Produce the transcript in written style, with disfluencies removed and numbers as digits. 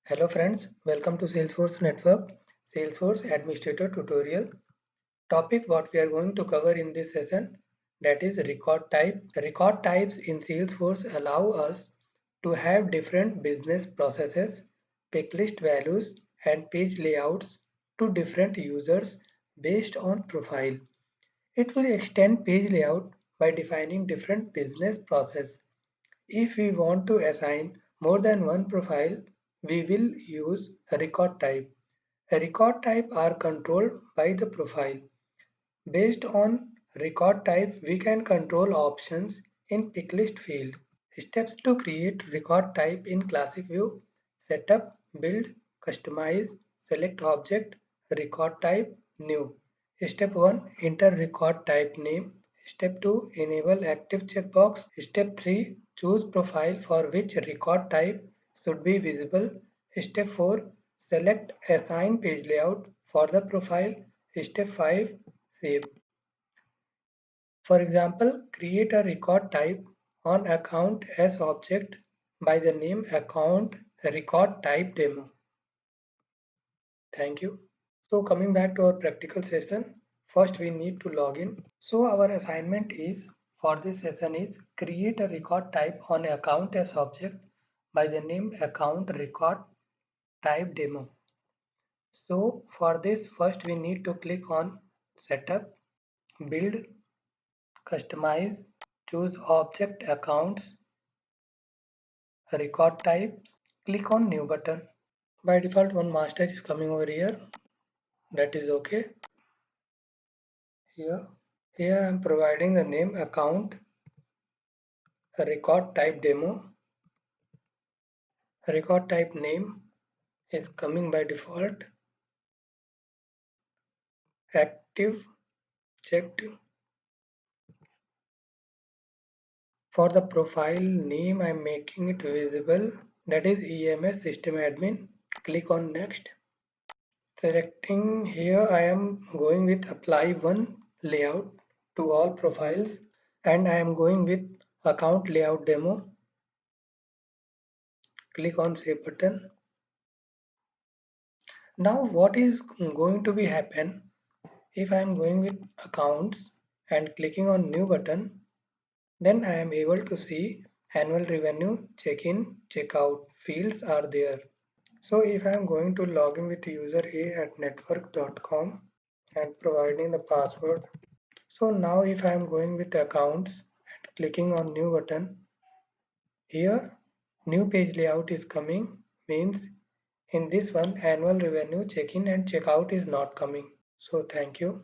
Hello friends, welcome to Salesforce Network Salesforce Administrator Tutorial. Topic what we are going to cover in this session, that is record type. Record types in Salesforce allow us to have different business processes, pick list values and page layouts to different users based on profile. It will extend page layout by defining different business process. If we want to assign more than one profile, we will use a record type. A record type are controlled by the profile. Based on record type, we can control options in picklist field. Steps to create record type in classic view: setup, build, customize, select object, record type, new. Step 1, enter record type name. Step 2, enable active checkbox. Step 3, choose profile for which record type should be visible. Step 4, select assign page layout for the profile. Step 5, save. For example, create a record type on account as object by the name account record type demo. Thank you. So coming back to our practical session, first we need to log in. So our assignment is for this session is create a record type on account as object by the name account record type demo. So for this, first we need to click on setup, build, customize, choose object accounts, record types, click on new button. By default one master is coming over here, that is okay. Here I am providing the name account record type demo. Record type name is coming by default, active checked. For the profile name I am making it visible, that is EMS system admin. Click on next. Selecting here, I am going with apply one layout to all profiles and I am going with account layout demo. Click on save button. Now what is going to be happen if I am going with accounts and clicking on new button, then I am able to see annual revenue, check-in, check-out fields are there. So if I am going to log in with user a@network.com and providing the password. So now if I am going with accounts and clicking on new button, here new page layout is coming, means in this one annual revenue check-in and check-out is not coming. So thank you.